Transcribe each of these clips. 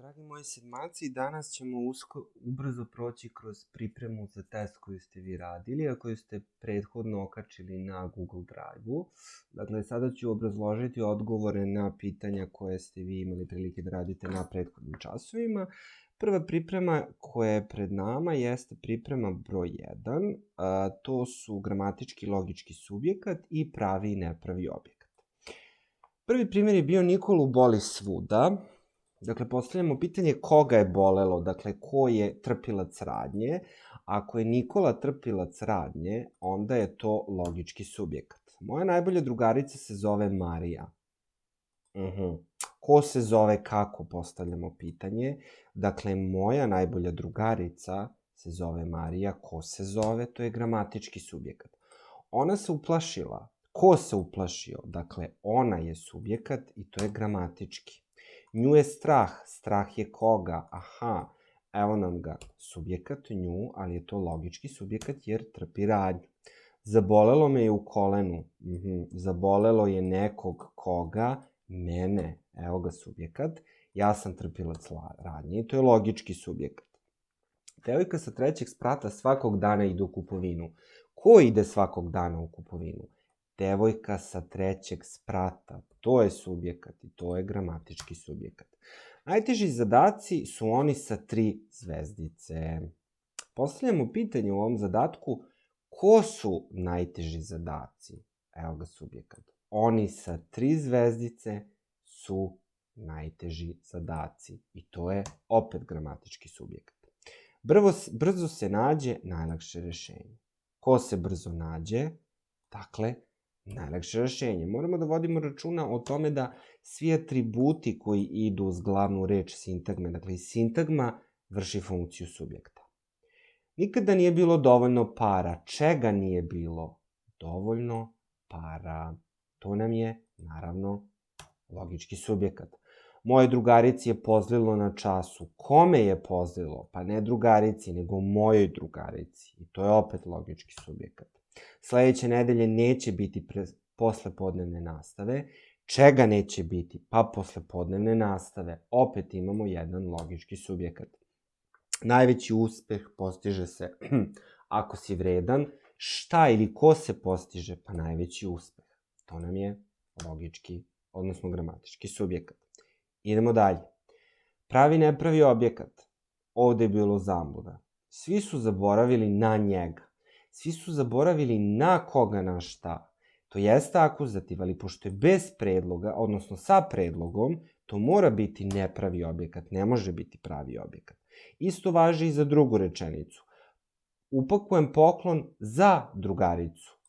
Dragi moji sedmaci, danas ćemo ubrzo proći kroz pripremu za test koju ste vi radili, a koju ste prethodno okačili na Google Drive-u. Dakle, sada ću obrazložiti odgovore na pitanja koje ste vi imali prilike da radite na prethodnim časovima. Prva priprema koja je pred nama jeste priprema broj 1, to su gramatički logički subjekat i pravi i nepravi objekat. Prvi primjer je bio Nikolu boli svuda. Dakle, postavljamo pitanje koga je bolelo, dakle, ko je trpilac radnje. Ako je Nikola trpilac radnje, onda je to logički subjekat. Moja najbolja drugarica se zove Marija. Ko se zove kako, postavljamo pitanje. Dakle, moja najbolja drugarica se zove Marija. Ko se zove? To je gramatički subjekat. Ona se uplašila. Ko se uplašio? Dakle, ona je subjekat i to je gramatički. Nju je strah. Strah je koga? Aha, evo nam ga. Subjekat nju, ali je to logički subjekat jer trpi radnju. Zabolelo me je u kolenu. Zabolelo je nekog koga? Mene. Evo ga subjekat. Ja sam trpilac radnje i to je logički subjekat. Devojka sa trećeg sprata svakog dana ide u kupovinu. Ko ide svakog dana u kupovinu? Devojka sa trećeg sprata, to je subjekat i to je gramatički subjekat. Najteži zadaci su oni sa 3 zvezdice. Postavljamo pitanje u ovom zadatku, ko su najteži zadaci? Evo ga subjekat. Oni sa 3 zvezdice su najteži zadaci i to je opet gramatički subjekat. Brzo se nađe najlakše rešenje. Ko se brzo nađe? Dakle, najlakše rešenje. Moramo da vodimo računa o tome da svi atributi koji idu uz glavnu reč sintagme, dakle i sintagma vrši funkciju subjekta. Nikada nije bilo dovoljno para. Čega nije bilo? Dovoljno para. To nam je, naravno, logički subjekat. Moje drugarici je pozlilo na času. Kome je pozlilo? Pa ne drugarici, nego mojoj drugarici. I to je opet logički subjekat. Sledeće nedelje neće biti poslepodnevne nastave. Čega neće biti? Pa poslepodnevne nastave. Opet imamo jedan logički subjekat. Najveći uspeh postiže se ako si vredan. Šta ili ko se postiže? Pa najveći uspeh. To nam je logički, odnosno gramatički subjekat. Idemo dalje. Pravi nepravi objekat. Ovde je bilo zabluda. Svi su zaboravili na njega. Svi su zaboravili na koga, na šta. To jeste akuzativ, ali pošto je bez predloga, odnosno sa predlogom, to mora biti nepravi objekat, ne može biti pravi objekat. Isto važi i za drugu rečenicu. Upakujem poklon za drugaricu.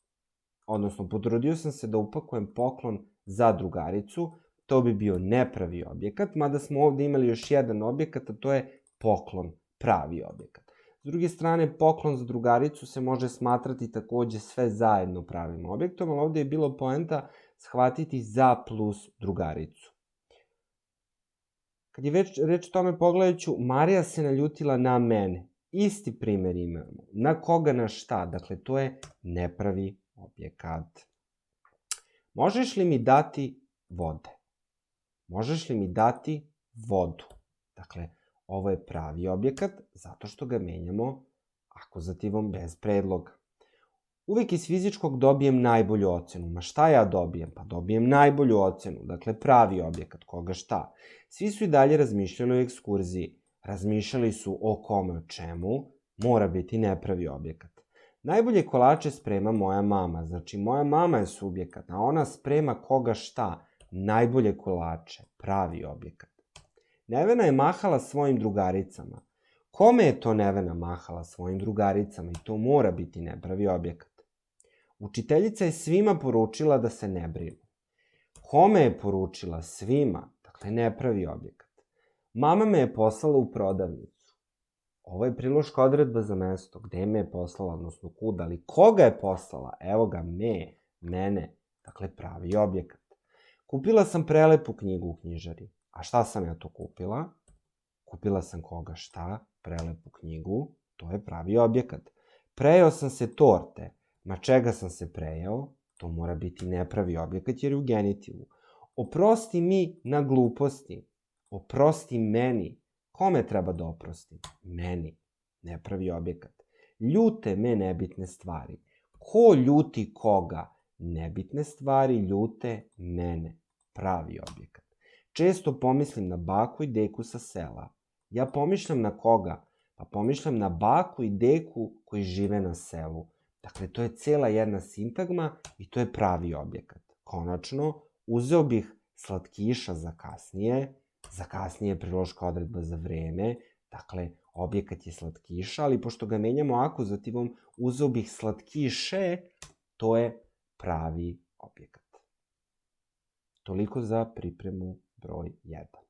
Odnosno, potrudio sam se da upakujem poklon za drugaricu, to bi bio nepravi objekat, mada smo ovde imali još jedan objekat, a to je poklon, pravi objekat. S druge strane, poklon za drugaricu se može smatrati takođe sve zajedno pravim objektom, ali ovde je bilo poenta shvatiti za plus drugaricu. Kad je već reč o tome, pogledat ću, Marija se naljutila na mene. Isti primer imamo. Na koga, na šta? Dakle, to je nepravi objekat. Možeš li mi dati vode? Možeš li mi dati vodu? Dakle, ovo je pravi objekat zato što ga menjamo akuzativom bez predloga. Uvek iz fizičkog dobijem najbolju ocenu. Ma šta ja dobijem? Pa dobijem najbolju ocenu. Dakle, pravi objekat. Koga šta? Svi su i dalje razmišljali o ekskurziji. Razmišljali su o kome, o čemu. Mora biti nepravi objekat. Najbolje kolače sprema moja mama. Znači, moja mama je subjekat, a ona sprema koga šta? Najbolje kolače. Pravi objekat. Nevena je mahala svojim drugaricama. Kome je to Nevena mahala svojim drugaricama? I to mora biti nepravi objekat. Učiteljica je svima poručila da se ne brinu. Kome je poručila? Svima. Dakle, nepravi objekat. Mama me je poslala u prodavnicu. Ovo je priloška odredba za mesto. Gde me je poslala, odnosno kuda, ali koga je poslala? Evo ga, mene. Dakle, pravi objekat. Kupila sam prelepu knjigu u knjižari. A šta sam ja to kupila? Kupila sam koga šta? Prelepu knjigu. To je pravi objekat. Prejeo sam se torte. Ma čega sam se prejeo? To mora biti nepravi objekat jer je u genitivu. Oprosti mi na gluposti. Oprosti meni. Kome treba da oprostim? Meni. Nepravi objekat. Ljute me nebitne stvari. Ko ljuti koga? Nebitne stvari ljute mene. Pravi objekat. Često pomislim na baku i deku sa sela. Ja pomišljam na koga? Pa pomišljam na baku i deku koji žive na selu. Dakle, to je cela jedna sintagma i to je pravi objekat. Konačno, uzeo bih slatkiša za kasnije je priloška odredba za vreme, dakle, objekat je slatkiša, ali pošto ga menjamo akuzativom, uzeo bih slatkiše, to je pravi objekat. Toliko za pripremu broj 1.